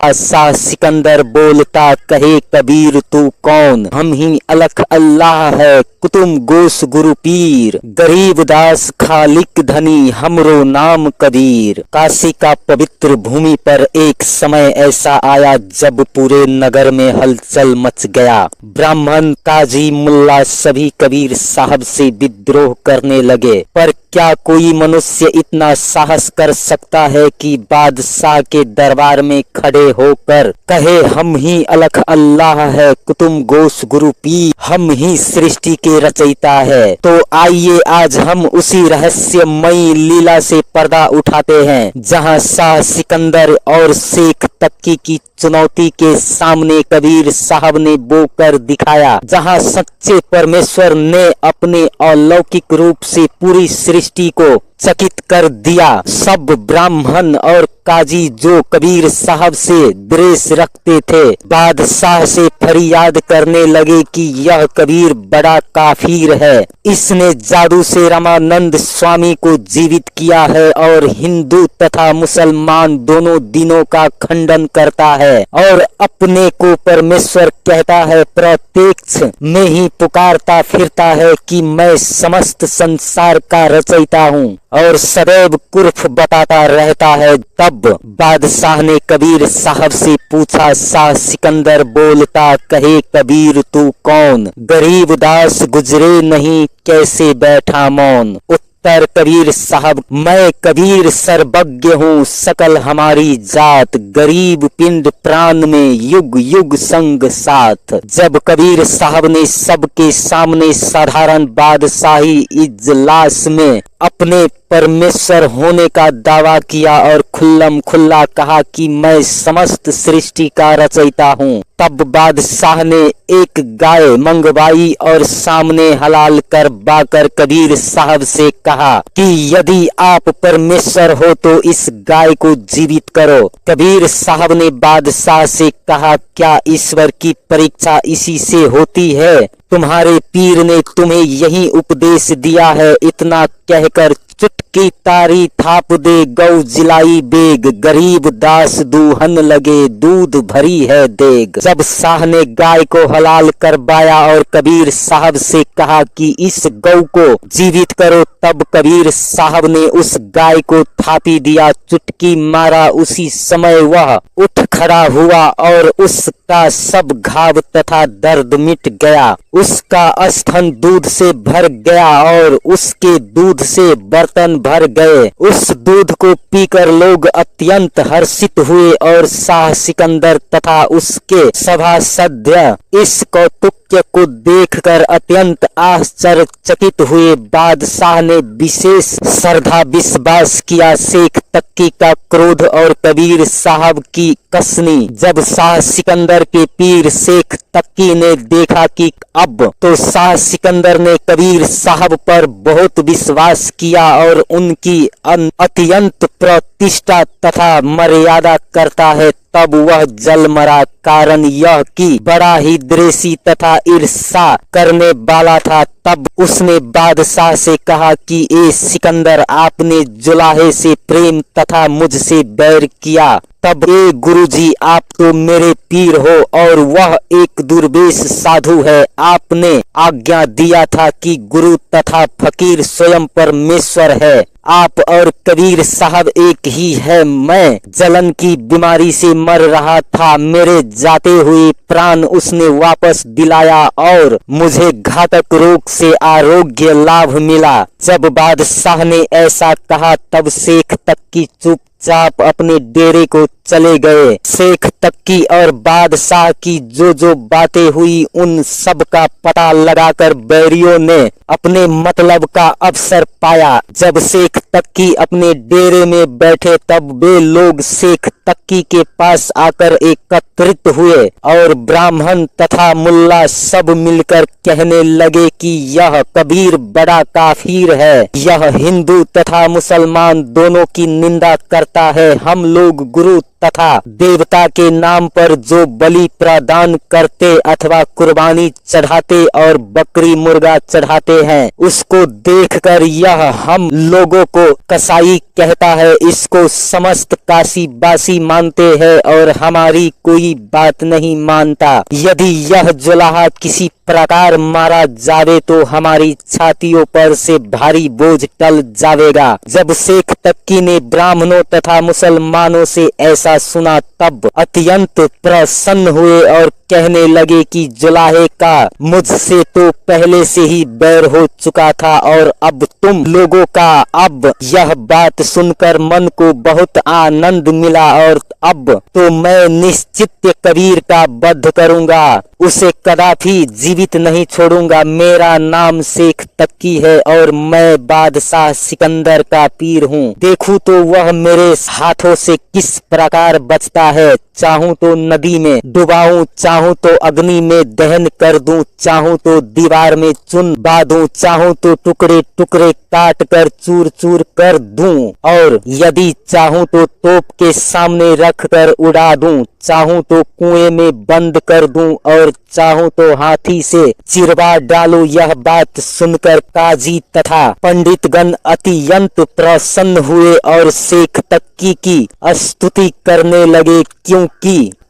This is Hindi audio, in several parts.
शाह सिकंदर बोलता कहे कबीर तू कौन, हम ही अलख अल्लाह है कुतुम गोस गुरु पीर, गरीब दास खालिक धनी हमरो नाम कबीर। काशी का पवित्र भूमि पर एक समय ऐसा आया जब पूरे नगर में हलचल मच गया। ब्राह्मण काजी मुल्ला सभी कबीर साहब से विद्रोह करने लगे। पर क्या कोई मनुष्य इतना साहस कर सकता है कि बादशाह के दरबार में खड़े होकर कहे हम ही अलख अल्लाह है कुतुम गोस गुरु पीर, हम ही सृष्टि के रचयिता है। तो आइए आज हम उसी रहस्यमयी लीला से पर्दा उठाते हैं जहां शाह सिकंदर और शेख तक्की की चुनौती के सामने कबीर साहब ने बोकर दिखाया, जहां सच्चे परमेश्वर ने अपने अलौकिक रूप से पूरी सृष्टि को चकित कर दिया। सब ब्राह्मण और काजी जो कबीर साहब से द्वेष रखते थे, बादशाह से फरियाद करने लगे कि यह कबीर बड़ा काफिर है, इसने जादू से रामानंद स्वामी को जीवित किया है और हिंदू तथा मुसलमान दोनों दिनों का खंडन करता है और अपने को परमेश्वर कहता है, प्रत्यक्ष में ही पुकारता फिरता है कि मैं समस्त संसार का रचयिता हूँ और सदैव कुर्फ बताता रहता है। तब बादशाह ने कबीर साहब से पूछा, शाह सिकंदर बोलता कहे कबीर तू कौन, गरीब दास गुजरे नहीं कैसे बैठा मौन। उत्तर कबीर साहब, मैं कबीर सर्वज्ञ हूँ सकल हमारी जात, गरीब पिंड प्राण में युग युग संग साथ। जब कबीर साहब ने सबके सामने साधारण बादशाही इजलास में अपने परमेश्वर होने का दावा किया और खुल्लम खुल्ला कहा कि मैं समस्त सृष्टि का रचयिता हूँ, तब बादशाह ने एक गाय मंगवाई और सामने हलाल कर बाकर कबीर साहब से कहा कि यदि आप परमेश्वर हो तो इस गाय को जीवित करो। कबीर साहब ने बादशाह से कहा, क्या ईश्वर की परीक्षा इसी से होती है? तुम्हारे पीर ने तुम्हें यही उपदेश दिया है। इतना कहकर चुटकी तारी थाप दे गौ जिलाई बेग, गरीब दास दूहन लगे दूध भरी है देग। जब शाह ने गाय को हलाल करवाया और कबीर साहब से कहा कि इस गौ को जीवित करो, तब कबीर साहब ने उस गाय को थापी दिया, चुटकी मारा, उसी समय वह उठ खड़ा हुआ और उसका सब घाव तथा दर्द मिट गया। उसका स्तन दूध से भर गया और उसके दूध से बर्तन भर गए। उस दूध को पीकर लोग अत्यंत हर्षित हुए और शाह सिकंदर तथा उसके सभासद इस कौतुक को देखकर अत्यंत आश्चर्यचकित हुए। बादशाह ने विशेष श्रद्धा विश्वास किया शेख तक्की का क्रोध और कबीर साहब की कसनी। जब शाह सिकंदर के पीर शेख तक्की ने देखा कि अब तो शाह सिकंदर ने कबीर साहब पर बहुत विश्वास किया और उनकी अत्यंत प्रतिष्ठा तथा मर्यादा करता है, तब वह जल मरा। कारण यह कि बड़ा ही द्वेषी तथा ईर्षा करने वाला था। तब उसने बादशाह से कहा कि ए सिकंदर, आपने जुलाहे से प्रेम तथा मुझसे बैर किया, तब ए गुरुजी आप तो मेरे पीर हो और वह एक दुर्वेश साधु है। आपने आज्ञा दिया था कि गुरु तथा फकीर स्वयं परमेश्वर है। आप और कबीर साहब एक ही है। मैं जलन की बीमारी से मर रहा था, मेरे जाते हुए प्राण उसने वापस दिलाया और मुझे घातक रोग से आरोग्य लाभ मिला। जब बादशाह ने ऐसा कहा तब शेख तक्की चुपचाप अपने डेरे को चले गए। शेख तक्की और बादशाह की जो बातें हुई उन सब का पता लगाकर बैरियों ने अपने मतलब का अवसर पाया। जब शेख तक्की अपने डेरे में बैठे तब वे लोग शेख तक्की के पास आकर एकत्रित हुए और ब्राह्मण तथा मुल्ला सब मिलकर कहने लगे कि यह कबीर बड़ा काफिर है, यह हिंदू तथा मुसलमान दोनों की निंदा करता है। हम लोग गुरु तथा देवता के नाम पर जो बलि प्रदान करते अथवा कुर्बानी चढ़ाते और बकरी मुर्गा चढ़ाते हैं, उसको देखकर यह हम लोगों को कसाई कहता है। इसको समस्त काशी बासी मानते हैं और हमारी कोई बात नहीं मानता। यदि यह जुलाहा किसी प्रकार मारा जावे तो हमारी छातियों पर से भारी बोझ टल जावेगा। जब शेख तक्की ने ब्राह्मणों तथा मुसलमानों से ऐसा सुना तब अत्यंत प्रसन्न हुए और कहने लगे कि जुलाहे का मुझसे तो पहले से ही बैर हो चुका था और अब तुम लोगों का अब यह बात सुनकर मन को बहुत आनंद मिला और अब तो मैं निश्चित कबीर का वध करूंगा, उसे कदापि जीवित नहीं छोड़ूंगा। मेरा नाम शेख तक्की है और मैं बादशाह सिकंदर का पीर हूँ। देखूं तो वह मेरे हाथों से किस प्रकार बचता है। चाहूं तो नदी में डुबाऊं, चाहूं तो अग्नि में दहन कर दूं, चाहूं तो दीवार में चुन बांधूं, चाहूं तो टुकड़े टुकड़े काट कर चूर चूर कर दूं और यदि चाहूं तो तोप के सामने रख कर उड़ा दूं, चाहूं तो कुएं में बंद कर दूं और चाहूं तो हाथी से चिरवा डालूं। यह बात सुनकर काजी तथा पंडितगण अत्यंत प्रसन्न हुए और शेख तक्की की स्तुति करने लगे,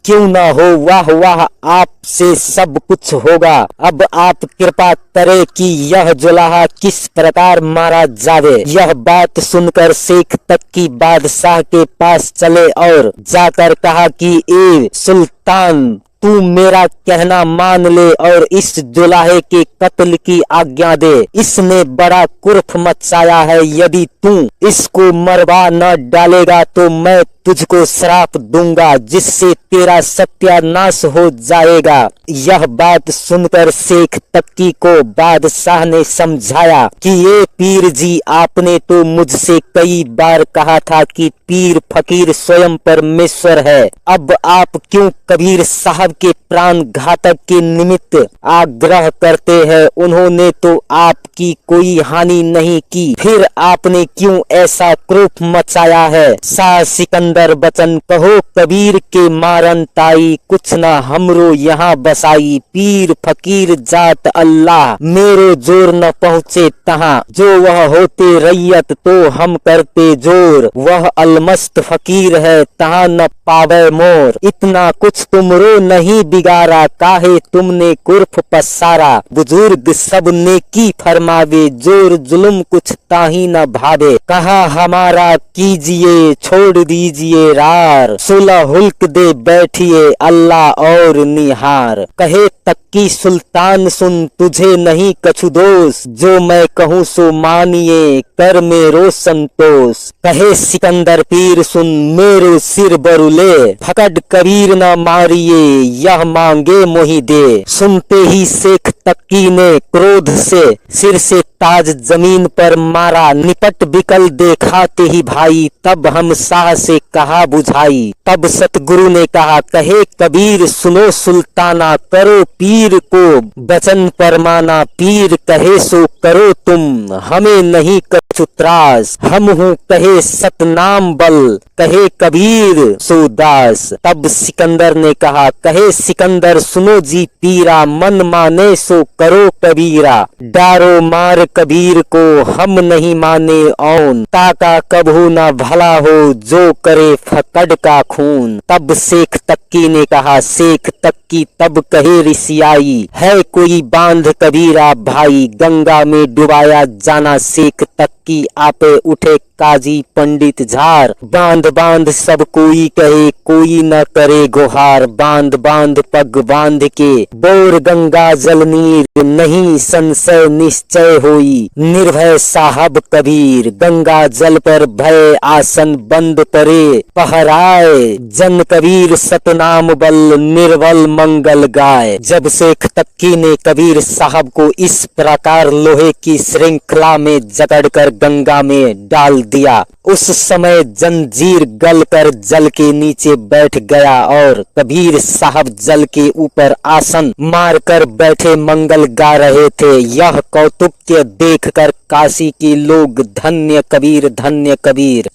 क्यों न हो, वाह वाह, आपसे सब कुछ होगा। अब आप कृपा करें कि यह जुलाहा किस प्रकार मारा जावे। यह बात सुनकर शेख तक्की बादशाह के पास चले और जाकर कहा कि ए सुल्तान, तू मेरा कहना मान ले और इस जुलाहे के कत्ल की आज्ञा दे। इसने बड़ा कुर्फ मचाया है। यदि तू इसको मरवा न डालेगा तो मैं तुझको श्राप दूंगा जिससे तेरा सत्यानाश हो जाएगा। यह बात सुनकर शेख तक्की को बादशाह ने समझाया कि ये पीर जी, आपने तो मुझसे कई बार कहा था कि पीर फकीर स्वयं परमेश्वर है। अब आप क्यों कबीर साहब के प्राण घातक के निमित्त आग्रह करते हैं? उन्होंने तो आपकी कोई हानि नहीं की, फिर आपने क्यों ऐसा क्रोध मचाया है? शाह सिकंदर बचन कहो, कबीर के मारन ताई, कुछ न हमरो यहाँ बसाई। पीर फकीर जात अल्लाह, मेरो जोर न पहुँचे तहाँ। जो वह होते रैयत तो हम करते जोर, वह अलमस्त फकीर है तहाँ न पावे मोर। इतना कुछ तुमरो नहीं बिगाड़ा, काहे तुमने कुर्फ पसारा। बुजुर्ग सब नेकी फरमावे, जोर जुल्म कुछ ताही न भावे। कहा हमारा कीजिए, छोड़ दीजिए रार, सुलह हुल्क दे बैठिए अल्लाह और निहार। कहे तक्की सुल्तान सुन, तुझे नहीं कछु दोष, जो मैं कहूँ सो मानिए, कर मेरो संतोष। कहे सिकंदर पीर सुन, मेरो सिर बरुले, फकड़ कबीर न मारिए, यह मांगे मोहि दे। सुनते ही शेख तक्की ने क्रोध से सिर से ताज जमीन पर मारा। निपट बिकल देखाते ही भाई, तब हम शाह से कहा बुझाई। तब सतगुरु ने कहा, कहे कबीर सुनो सुल्ताना, करो पीर को वचन परमाना। पीर कहे सो करो तुम, हमें नहीं कछु त्रास, हम हूँ कहे सतनाम बल, कहे कबीर सो दास। तब सिकंदर ने कहा, कहे सिकंदर सुनो जी पीरा, मन माने सो करो कबीरा। डारो मार कबीर को, हम नहीं माने औन, ताका कभू न भला हो, जो करे फकड़ का खून। तब शेख तक्की ने कहा, शेख तक्की तब कहे ऋषियाई, है कोई बांध कबीरा भाई, गंगा में डुबाया जाना। शेख तक्की आपे उठे काजी पंडित झार, बांध बांध सब कोई कहे, कोई न करे गुहार। बांध बांध पग बांध के, बोर गंगा जल नीर, नहीं संशय निश्चय होई, निर्भय साहब कबीर। गंगा जल पर भय आसन बंद परे, पहराए जन कबीर सतनाम बल, निर्बल मंगल गाय। जब शेख तक्की ने कबीर साहब को इस प्रकार लोहे की श्रृंखला में जकड़ तोड़कर गंगा में डाल दिया। उस समय जंजीर गलकर जल के नीचे बैठ गया और कबीर साहब जल के ऊपर आसन मारकर बैठे मंगल गा रहे थे। यह कौतुक देखकर काशी के लोग धन्य कबीर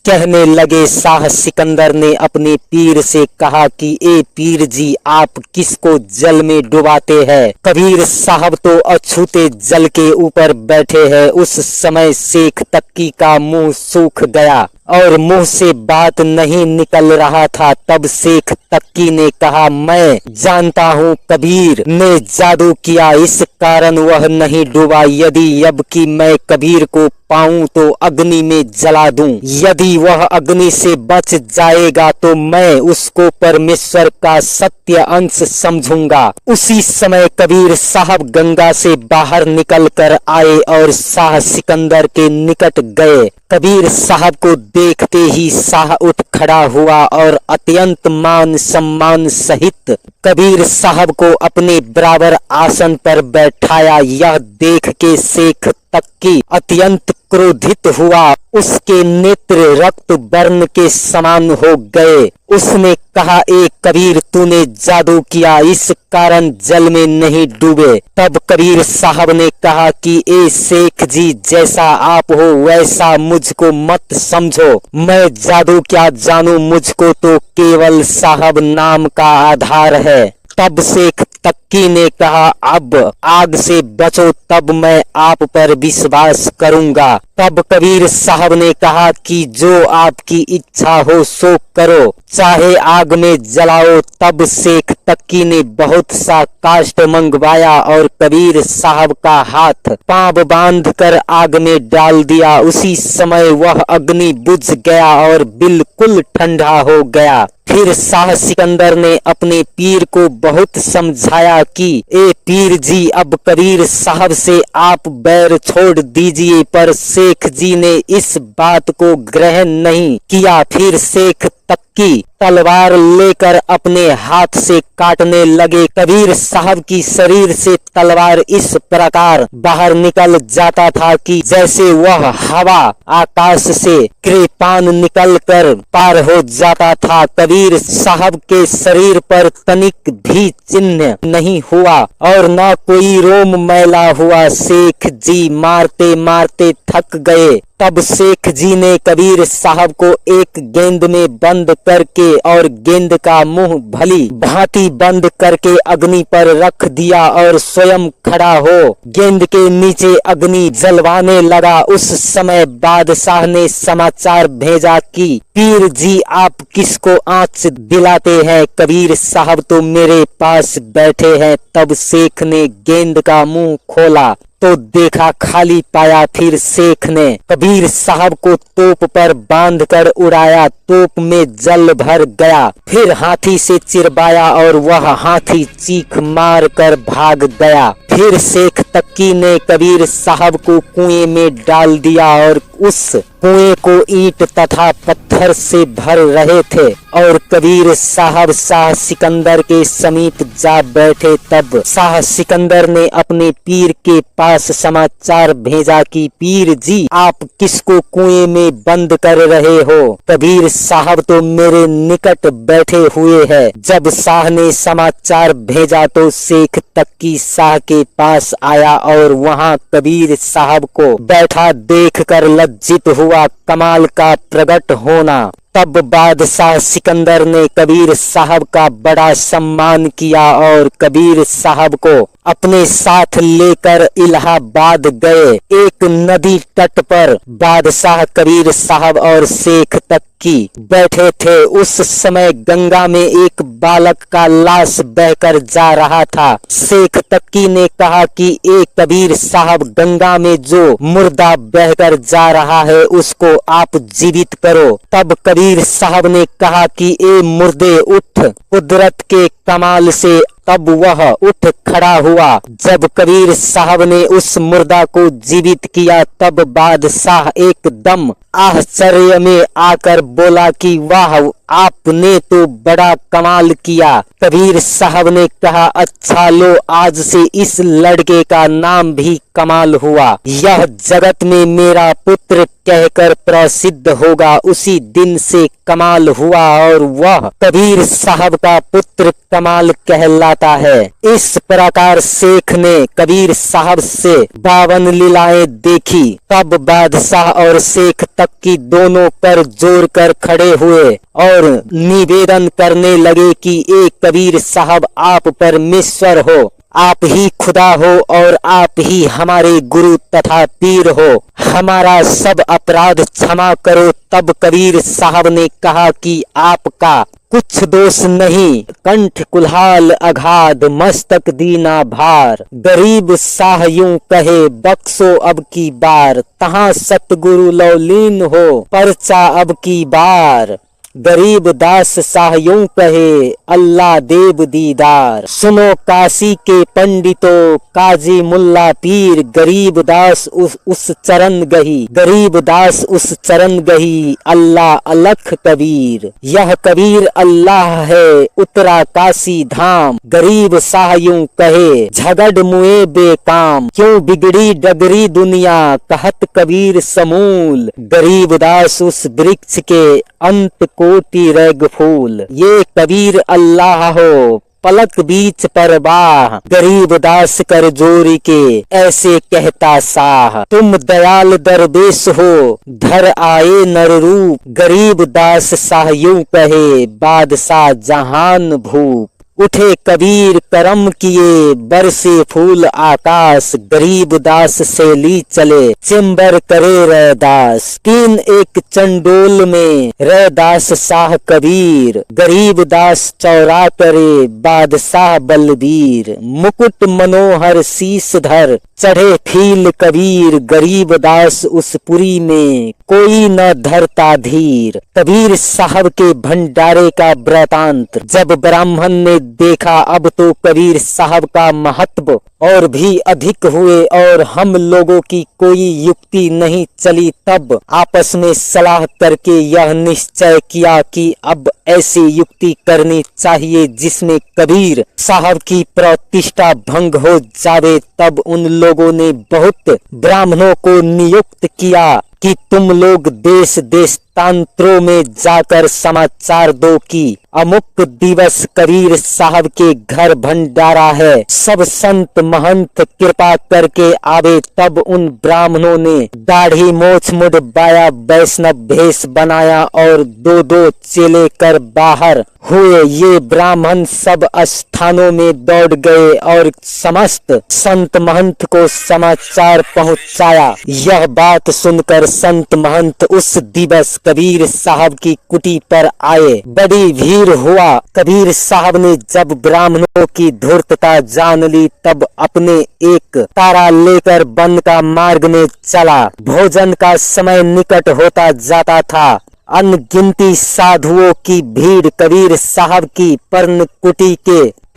कहने लगे। शाह सिकंदर ने अपने पीर से कहा कि ए पीर जी, आप किसको जल में डुबाते हैं? कबीर साहब तो अछूते जल के ऊपर बैठे हैं। उस समय शेख तक्की का मुंह सूख गया और मुंह से बात नहीं निकल रहा था। तब शेख तक्की ने कहा, मैं जानता हूँ कबीर ने जादू किया, इस कारण वह नहीं डूबा। यदि अब की मैं कबीर को पाऊं तो अग्नि में जला दूं। यदि वह अग्नि से बच जाएगा तो मैं उसको परमेश्वर का सत्य अंश समझूंगा। उसी समय कबीर साहब गंगा से बाहर निकल कर आए और शाह सिकंदर के निकट गए। कबीर साहब को देखते ही शाह उठ खड़ा हुआ और अत्यंत मान सम्मान सहित कबीर साहब को अपने बराबर आसन पर बैठाया। यह देख के शेख तक्की अत्यंत क्रोधित हुआ। उसके नेत्र रक्त वर्ण के समान हो गए। उसने कहा, ए कबीर, तूने जादू किया, इस कारण जल में नहीं डूबे। तब कबीर साहब ने कहा कि ए शेख जी, जैसा आप हो वैसा मुझको मत समझो। मैं जादू क्या जानू, मुझको तो केवल साहब नाम का आधार है। तब शेख तक्की ने कहा, अब आग से बचो, तब मैं आप पर विश्वास करूंगा। तब कबीर साहब ने कहा कि जो आपकी इच्छा हो सो करो, चाहे आग में जलाओ। तब शेख तक्की ने बहुत सा काष्ठ मंगवाया और कबीर साहब का हाथ पांव बांध कर आग में डाल दिया। उसी समय वह अग्नि बुझ गया और बिल्कुल ठंडा हो गया। फिर शाह सिकंदर ने अपने पीर को बहुत समझाया कि ए पीर जी, अब कबीर साहब से आप बैर छोड़ दीजिए। पर शेख जी ने इस बात को ग्रहण नहीं किया। फिर शेख तक्की तलवार लेकर अपने हाथ से काटने लगे। कबीर साहब की शरीर से तलवार इस प्रकार बाहर निकल जाता था कि जैसे वह हवा आकाश से कृपान निकलकर पार हो जाता था। कबीर साहब के शरीर पर तनिक भी चिन्ह नहीं हुआ और न कोई रोम मैला हुआ। शेख जी मारते मारते थक गए। तब शेख जी ने कबीर साहब को एक गेंद में बंद करके और गेंद का मुंह भली भांति बंद करके अग्नि पर रख दिया और स्वयं खड़ा हो गेंद के नीचे अग्नि जलवाने लगा। उस समय बादशाह ने समाचार भेजा कि पीर जी, आप किसको आंच दिलाते हैं? कबीर साहब तो मेरे पास बैठे हैं। तब शेख ने गेंद का मुंह खोला तो देखा खाली पाया। फिर शेख ने कबीर साहब को तोप पर बांधकर उड़ाया। तोप में जल भर गया। फिर हाथी से चिरबाया और वह हाथी चीख मार कर भाग गया। फिर शेख तक्की ने कबीर साहब को कुएं में डाल दिया और उस कुएं को ईंट तथा पत्थर से भर रहे थे और कबीर साहब शाह सिकंदर के समीप जा बैठे। तब शाह सिकंदर ने अपने पीर के पास समाचार भेजा कि पीर जी, आप किसको कुएं में बंद कर रहे हो? कबीर साहब तो मेरे निकट बैठे हुए हैं। जब शाह ने समाचार भेजा तो शेख तक्की शाह के पास आया और वहां कबीर साहब को बैठा देखकर लज्जित हुआ। कमाल का प्रकट होना। तब बादशाह सिकंदर ने कबीर साहब का बड़ा सम्मान किया और कबीर साहब को अपने साथ लेकर इलाहाबाद गए। एक नदी तट पर बादशाह कबीर साहब और शेख तक्की बैठे थे। उस समय गंगा में एक बालक का लाश बहकर जा रहा था। शेख तक्की ने कहा कि ए कबीर साहब, गंगा में जो मुर्दा बहकर जा रहा है उसको आप जीवित करो। तब कबीर साहब ने कहा कि ए मुर्दे, उठ, कुदरत के कमाल से। तब वह उठ खड़ा हुआ। जब कबीर साहब ने उस मुर्दा को जीवित किया तब बादशाह एकदम आश्चर्य में आकर बोला कि वाह, आपने तो बड़ा कमाल किया। कबीर साहब ने कहा, अच्छा लो, आज से इस लड़के का नाम भी कमाल हुआ। यह जगत में मेरा पुत्र कहकर प्रसिद्ध होगा। उसी दिन से कमाल हुआ और वह कबीर साहब का पुत्र कमाल कहलाता है। इस प्रकार शेख ने कबीर साहब से 52 लीलाएं देखी। तब बादशाह और शेख तकी दोनों पर जोर कर खड़े हुए और निवेदन करने लगे कि ए कबीर साहब, आप परमेश्वर हो, आप ही खुदा हो और आप ही हमारे गुरु तथा पीर हो, हमारा सब अपराध क्षमा करो। तब कबीर साहब ने कहा कि आपका कुछ दोष नहीं, कंठ कुल्हाल अगाध, मस्तक दीना भार, गरीब साह यूं कहे, बख्शो अब की बार, तहाँ सतगुरु लौलीन हो, परचा अब की बार, गरीब दास साह यूं कहे, अल्लाह देव दीदार। सुनो काशी के पंडितों, काजी मुल्ला पीर, गरीब दास उस चरण गही, गरीब दास उस चरण गही, अल्लाह अलख कबीर। यह कबीर अल्लाह है, उतरा काशी धाम, गरीब साह यूं कहे, झगड़ मुए बेकाम, क्यों बिगड़ी डगरी दुनिया, कहत कबीर समूल, गरीब दास उस वृक्ष के अंत कोटि रैग फूल। ये कबीर अल्लाह हो, पलक बीच परवाह, गरीब दास कर जोरी के, ऐसे कहता साह। तुम दयाल दरवेश हो, धर आए नर रूप, गरीब दास साह यूं कहे, बादशाह जहान भूप। उठे कबीर करम किए, बरसे फूल आकाश, गरीब दास से ली चले, चिंबर करे रैदास। तीन एक चंडोल में रैदास साह कबीर, गरीब दास चौरा करे, बादशाह बलबीर। मुकुट मनोहर शीश धर, चढ़े फील कबीर, गरीब दास उस पुरी में, कोई न धरता धीर। कबीर साहब के भंडारे का वृतांत जब ब्राह्मण ने देखा, अब तो कबीर साहब का महत्व और भी अधिक हुए और हम लोगों की कोई युक्ति नहीं चली। तब आपस में सलाह करके यह निश्चय किया कि अब ऐसी युक्ति करनी चाहिए जिसमें कबीर साहब की प्रतिष्ठा भंग हो जावे। तब उन लोगों ने बहुत ब्राह्मणों को नियुक्त किया कि तुम लोग देश देशांतरों में जाकर समाचार दो कि अमुक दिवस कबीर साहब के घर भंडारा है, सब संत महंत कृपा करके आवे। तब उन ब्राह्मणों ने दाढ़ी मोछ मुंडवाया, वैष्णव भेष बनाया और दो दो चेले कर बाहर हुए। ये ब्राह्मण सब स्थानों में दौड़ गए और समस्त संत महंत को समाचार पहुंचाया। यह बात सुनकर संत महंत उस दिवस कबीर साहब की कुटी पर आए। बड़ी भीड़ हुआ। कबीर साहब ने जब ब्राह्मणों की धूर्तता जान ली तब अपने एक तारा लेकर वन का मार्ग में चला। भोजन का समय निकट होता जाता था। अनगिनती साधुओं की भीड़ कबीर साहब की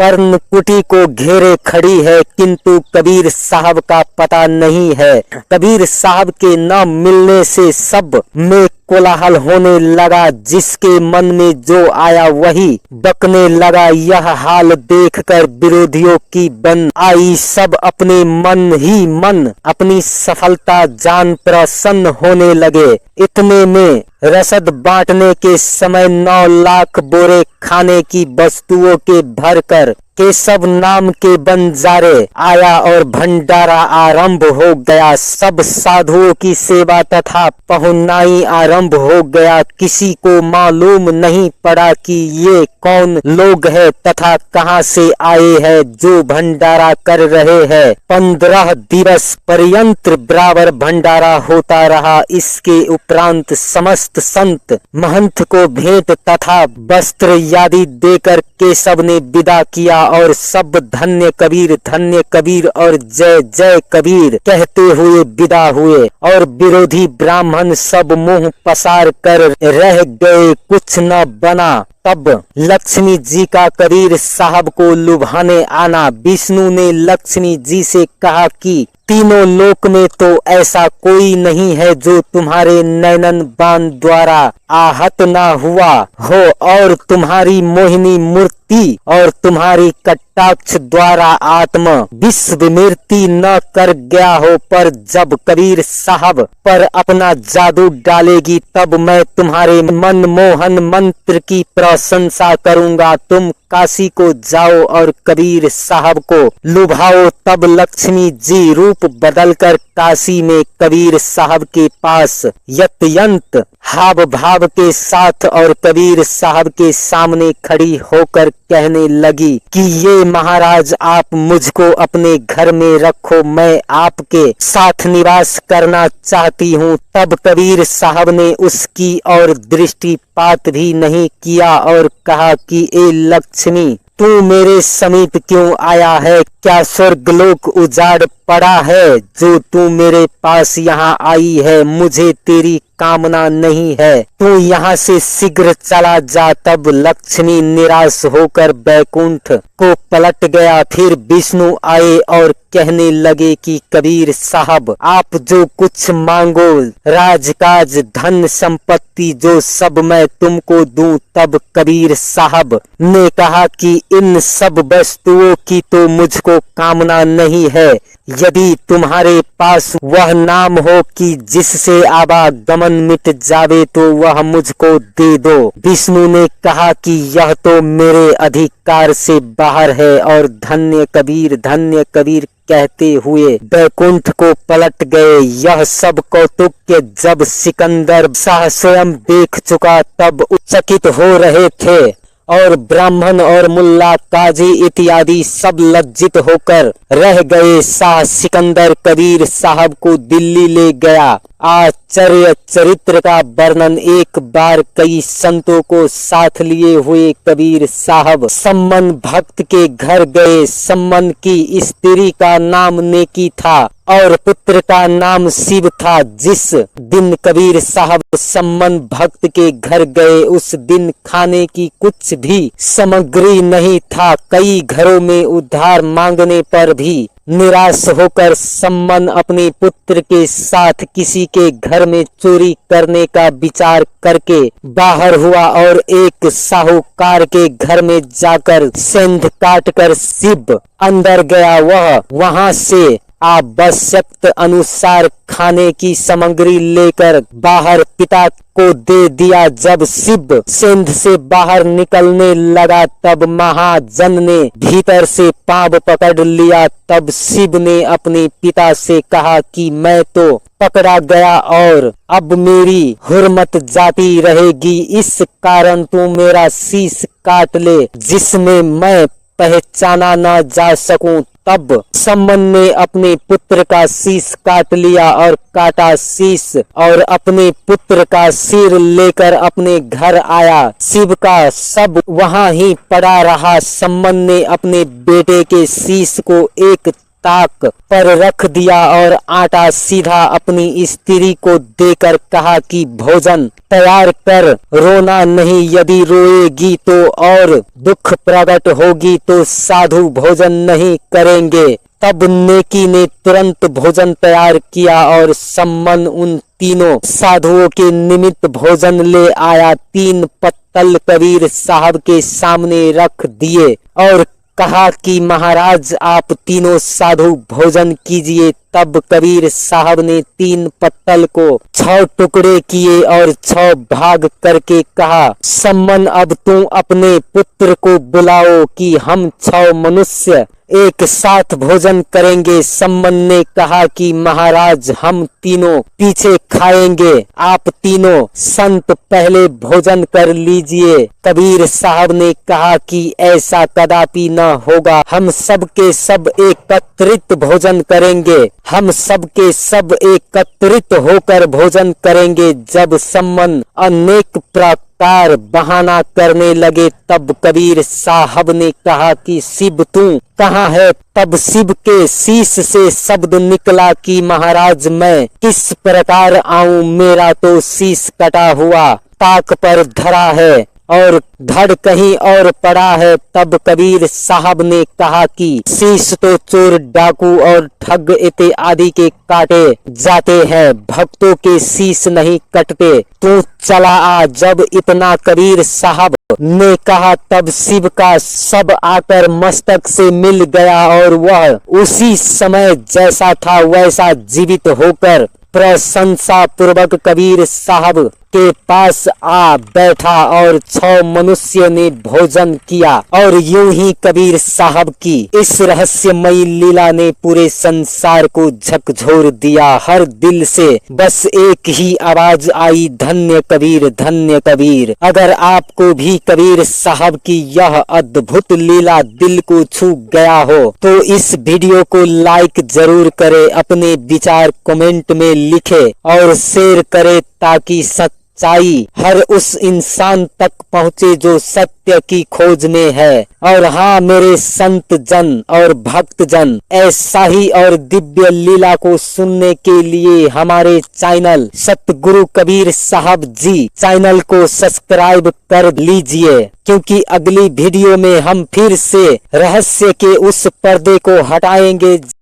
पर्णकुटी को घेरे खड़ी है, किंतु कबीर साहब का पता नहीं है। कबीर साहब के न मिलने से सब में कोलाहल होने लगा। जिसके मन में जो आया वही बकने लगा। यह हाल देखकर विरोधियों की बन आई। सब अपने मन ही मन अपनी सफलता जान प्रसन्न होने लगे। इतने में रसद बांटने के समय 9 लाख बोरे खाने की वस्तुओं के भरकर केशव नाम के बंजारे आया और भंडारा आरंभ हो गया। सब साधुओं की सेवा तथा पहुनाई आरंभ हो गया। किसी को मालूम नहीं पड़ा कि ये कौन लोग हैं तथा कहां से आए हैं जो भंडारा कर रहे हैं। 15 दिवस पर्यंत बराबर भंडारा होता रहा। इसके उपरांत समस्त संत महंत को भेंट तथा वस्त्र आदि देकर केशव ने विदा किया और सब धन्य कबीर और जय जय कबीर कहते हुए विदा हुए। और विरोधी ब्राह्मण सब मुंह पसार कर रह गए। कुछ न बना तब लक्ष्मी जी का कबीर साहब को लुभाने आना। विष्णु ने लक्ष्मी जी से कहा कि तीनों लोक में तो ऐसा कोई नहीं है जो तुम्हारे नैनन बाण द्वारा आहत ना हुआ हो और तुम्हारी मोहिनी मूर्ति और तुम्हारी कटाक्ष द्वारा आत्मा विस्मृति न कर गया हो। पर जब कबीर साहब पर अपना जादू डालेगी तब मैं तुम्हारे मनमोहन मंत्र की प्रशंसा करूंगा। तुम काशी को जाओ और कबीर साहब को लुभाओ। तब लक्ष्मी जी रूप बदलकर काशी में कबीर साहब के पास यत्यंत हाव भाव के साथ और कबीर साहब के सामने खड़ी होकर कहने लगी कि ये महाराज आप मुझको अपने घर में रखो, मैं आपके साथ निवास करना चाहती हूँ। तब कबीर साहब ने उसकी और दृष्टिपात भी नहीं किया और कहा कि ए लक्ष्मी, तू मेरे समीप क्यों आया है? क्या स्वर्गलोक उजाड़ पड़ा है जो तू मेरे पास यहाँ आई है? मुझे तेरी कामना नहीं है, तू यहाँ से शीघ्र चला जा। तब लक्ष्मी निराश होकर बैकुंठ को पलट गया। फिर विष्णु आए और कहने लगे कि कबीर साहब आप जो कुछ मांगो, राजकाज, धन संपत्ति, जो सब मैं तुमको दूं। तब कबीर साहब ने कहा कि इन सब वस्तुओं की तो मुझको कामना नहीं है, यदि तुम्हारे पास वह नाम हो कि जिससे आवागमन मिट जावे तो वह मुझको दे दो। विष्णु ने कहा कि यह तो मेरे अधिकार से बाहर है और धन्य कबीर कहते हुए बैकुंठ को पलट गए। यह सब कौतुक के जब सिकंदर शाह स्वयं देख चुका तब चकित हो रहे थे और ब्राह्मण और मुल्ला काजी इत्यादि सब लज्जित होकर रह गए। शाह सिकंदर कबीर साहब को दिल्ली ले गया। आश्चर्य चरित्र का वर्णन। एक बार कई संतों को साथ लिए हुए कबीर साहब सम्मन भक्त के घर गए। सम्मन की स्त्री का नाम नेकी था और पुत्र का नाम शिव था। जिस दिन कबीर साहब सम्मन भक्त के घर गए उस दिन खाने की कुछ भी सामग्री नहीं था। कई घरों में उधार मांगने पर भी निराश होकर सम्मन अपने पुत्र के साथ किसी के घर में चोरी करने का विचार करके बाहर हुआ और एक साहूकार के घर में जाकर सेंध काटकर शिव अंदर गया। वह वहां से आवश्यक अनुसार खाने की सामग्री लेकर बाहर पिता को दे दिया। जब शिव सेंध से बाहर निकलने लगा तब महाजन ने भीतर से पांव पकड़ लिया। तब शिव ने अपने पिता से कहा कि मैं तो पकड़ा गया और अब मेरी हुर्मत जाती रहेगी, इस कारण तू मेरा शीश काट ले जिसमें मैं पहचाना न जा सकूं। तब सम्मन ने अपने पुत्र का शीश काट लिया और काटा शीश और अपने पुत्र का सिर लेकर अपने घर आया। शिव का सब वहां ही पड़ा रहा। सम्मन ने अपने बेटे के शीश को एक ताक पर रख दिया और आटा सीधा अपनी स्त्री को देकर कहा कि भोजन तैयार कर, रोना नहीं, यदि रोएगी तो और दुख प्रकट होगी तो साधु भोजन नहीं करेंगे। तब नेकी ने तुरंत भोजन तैयार किया और सम्मन उन तीनों साधुओं के निमित्त भोजन ले आया। 3 पत्तल कबीर साहब के सामने रख दिए और कहा कि महाराज आप तीनों साधु भोजन कीजिए। तब कबीर साहब ने 3 पत्तल को 6 टुकड़े किए और 6 भाग करके कहा, सम्मन अब तुम अपने पुत्र को बुलाओ कि हम 6 मनुष्य एक साथ भोजन करेंगे। सम्मन ने कहा कि महाराज हम तीनों पीछे खाएंगे, आप तीनों संत पहले भोजन कर लीजिए। कबीर साहब ने कहा कि ऐसा कदापि न होगा, हम सब के सब एकत्रित भोजन करेंगे, हम सब के सब एकत्रित होकर भोजन करेंगे। जब सम्मन अनेक प्रकार बहाना करने लगे तब कबीर साहब ने कहा कि शिव तू कहाँ है? तब शिव के शीश से शब्द निकला कि महाराज मैं किस प्रकार आऊं, मेरा तो शीश कटा हुआ ताक पर धरा है और धड़ कहीं और पड़ा है। तब कबीर साहब ने कहा कि शीश तो चोर डाकू और ठग इत्यादि के काटे जाते हैं, भक्तों के शीश नहीं कटते, तू चला आ। जब इतना कबीर साहब ने कहा तब शिव का सब आकर मस्तक से मिल गया और वह उसी समय जैसा था वैसा जीवित होकर प्रशंसा पूर्वक कबीर साहब के पास आ बैठा और 6 मनुष्य ने भोजन किया। और यूं ही कबीर साहब की इस रहस्यमयी लीला ने पूरे संसार को झकझोर दिया। हर दिल से बस एक ही आवाज आई, धन्य कबीर, धन्य कबीर। अगर आपको भी कबीर साहब की यह अद्भुत लीला दिल को छू गया हो तो इस वीडियो को लाइक जरूर करे, अपने विचार कमेंट में लिखे और शेयर करे ताकि सच्चाई हर उस इंसान तक पहुँचे जो सत्य की खोज में है। और हाँ मेरे संत जन और भक्त जन, ऐसा ही और दिव्य लीला को सुनने के लिए हमारे चैनल सतगुरु कबीर साहब जी चैनल को सब्सक्राइब कर लीजिए, क्योंकि अगली वीडियो में हम फिर से रहस्य के उस पर्दे को हटाएंगे